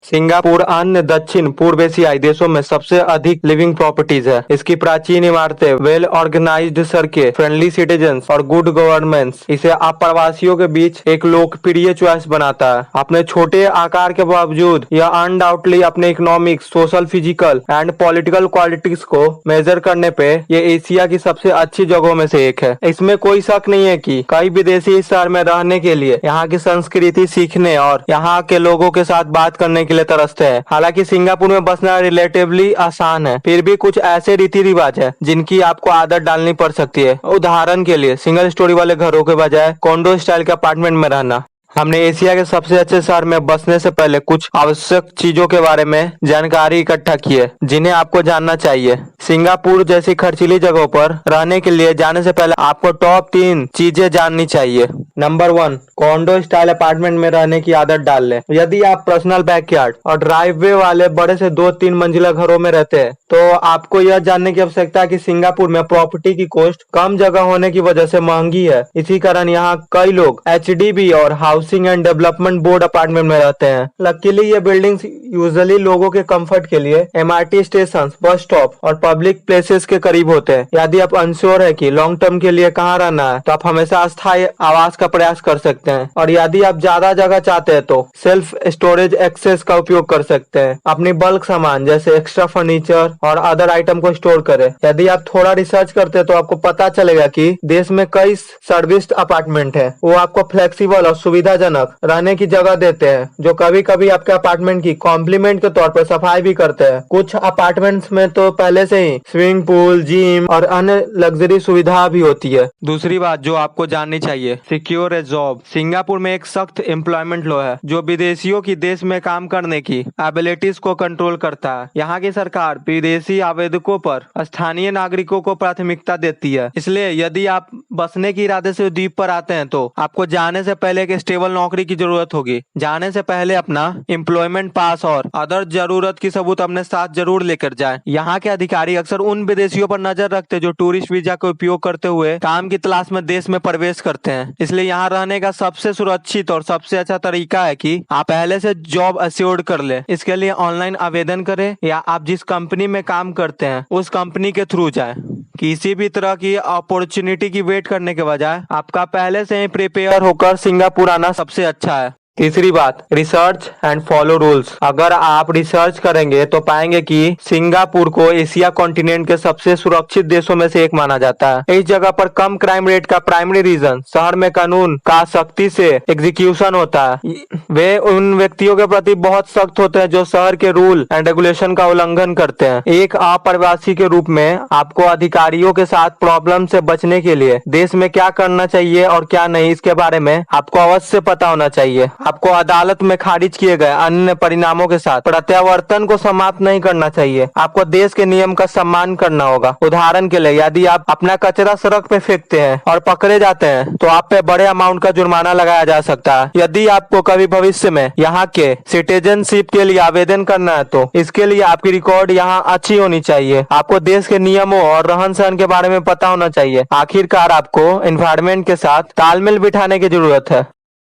Singapore अन्य दक्षिण पूर्व एशियाई देशों में सबसे अधिक लिविंग प्रॉपर्टीज है। इसकी प्राचीन इमारतें, वेल ऑर्गेनाइज्ड सड़कें, फ्रेंडली सिटीजन्स और गुड गवर्नेंस इसे अप्रवासियों के बीच एक लोकप्रिय चॉइस बनाता है। अपने छोटे आकार के बावजूद यह अनडाउटली अपने economic, social, physical and political qualities को मेजर करने पे ये एशिया की सबसे अच्छी जगहों में से एक है। इसमें कोई शक नहीं है कि कई विदेशी इस शहर में रहने के लिए, यहाँ की संस्कृति सीखने और यहाँ के लोगों के साथ बात करने के लिए तरसते हैं। हालांकि सिंगापुर में बसना रिलेटिवली आसान है, फिर भी कुछ ऐसे रीति रिवाज है जिनकी आपको आदत डालनी पड़ सकती है। उदाहरण के लिए सिंगल स्टोरी वाले घरों के बजाय कॉन्डो स्टाइल के अपार्टमेंट में रहना। हमने एशिया के सबसे अच्छे शहर में बसने से पहले कुछ आवश्यक चीजों के बारे में जानकारी इकट्ठा की है जिन्हें आपको जानना चाहिए। सिंगापुर जैसी खर्चीली जगहों पर रहने के लिए जाने से पहले आपको टॉप 3 चीजें जाननी चाहिए। नंबर 1, कॉन्डो स्टाइल अपार्टमेंट में रहने की आदत डाल लें। यदि आप पर्सनल बैकयार्ड और ड्राइववे वाले बड़े से 2-3 मंजिला घरों में रहते हैं तो आपको यह जानने की आवश्यकता है कि सिंगापुर में प्रॉपर्टी की कॉस्ट कम जगह होने की वजह से महंगी है। इसी कारण यहाँ कई लोग HDB और housing and development board apartment में रहते हैं। लकीली ये बिल्डिंग्स यूजुअली लोगों के कंफर्ट के लिए MRT स्टेशन, बस स्टॉप और पब्लिक प्लेसेस के करीब होते हैं। यदि आप अनश्योर है कि लॉन्ग टर्म के लिए कहाँ रहना है तो आप हमेशा अस्थायी आवास का प्रयास कर सकते हैं। और यदि आप ज्यादा जगह चाहते हैं तो सेल्फ स्टोरेज एक्सेस का उपयोग कर सकते हैं। अपनी बल्क सामान जैसे एक्स्ट्रा फर्नीचर और अदर आइटम को स्टोर करें। यदि आप थोड़ा रिसर्च करते हैं तो आपको पता चलेगा कि देश में कई सर्विस्ड अपार्टमेंट है। वो आपको फ्लेक्सिबल और सुविधाजनक रहने की जगह देते हैं, जो कभी कभी आपके अपार्टमेंट की कॉम्प्लीमेंट के तौर पर सफाई भी करते हैं। कुछ अपार्टमेंट्स में तो पहले से ही स्विमिंग पूल, जिम और अन्य लग्जरी सुविधा भी होती है। दूसरी बात जो आपको जाननी चाहिए, सिक्योर ए जॉब। सिंगापुर में एक सख्त एम्प्लॉयमेंट लॉ है जो विदेशियों की देश में काम करने की एबिलिटीज को कंट्रोल करता है। यहाँ की सरकार विदेशी आवेदकों पर स्थानीय नागरिकों को प्राथमिकता देती है। इसलिए यदि आप बसने के इरादे से द्वीप पर आते हैं तो आपको जाने से पहले एक स्टेबल नौकरी की जरूरत होगी। जाने से पहले अपना एम्प्लॉयमेंट पास और अदर जरूरत की सबूत अपने साथ जरूर लेकर जाएं। यहाँ के अधिकारी अक्सर उन विदेशियों पर नजर रखते हैं जो टूरिस्ट वीजा का उपयोग करते हुए काम की तलाश में देश में प्रवेश करते हैं। इसलिए यहाँ रहने का सबसे सुरक्षित और सबसे अच्छा तरीका है कि आप पहले से जॉब अश्योर्ड कर ले। इसके लिए ऑनलाइन आवेदन करें या आप जिस कंपनी में काम करते हैं उस कंपनी के थ्रू जाएं। किसी भी तरह की अपॉर्चुनिटी की वेट करने के बजाय आपका पहले से ही प्रिपेयर होकर सिंगापुर आना सबसे अच्छा है। तीसरी बात, रिसर्च एंड फॉलो रूल्स। अगर आप रिसर्च करेंगे तो पाएंगे कि सिंगापुर को एशिया कॉन्टिनेंट के सबसे सुरक्षित देशों में से एक माना जाता है। इस जगह पर कम क्राइम रेट का प्राइमरी रीजन शहर में कानून का सख्ती से एग्जीक्यूशन होता है। वे उन व्यक्तियों के प्रति बहुत सख्त होते हैं जो शहर के रूल एंड रेगुलेशन का उल्लंघन करते हैं। एक अप्रवासी के रूप में आपको अधिकारियों के साथ प्रॉब्लम से बचने के लिए देश में क्या करना चाहिए और क्या नहीं, इसके बारे में आपको अवश्य पता होना चाहिए। आपको अदालत में खारिज किए गए अन्य परिणामों के साथ प्रत्यावर्तन को समाप्त नहीं करना चाहिए। आपको देश के नियम का सम्मान करना होगा। उदाहरण के लिए यदि आप अपना कचरा सड़क पे फेंकते हैं और पकड़े जाते हैं तो आप पे बड़े अमाउंट का जुर्माना लगाया जा सकता है। यदि आपको कभी भविष्य में यहाँ के सिटीजनशिप के लिए आवेदन करना है तो इसके लिए आपकी रिकॉर्ड यहाँ अच्छी होनी चाहिए। आपको देश के नियमों और रहन सहन के बारे में पता होना चाहिए। आखिरकार आपको एनवायरनमेंट के साथ तालमेल बिठाने की जरूरत है।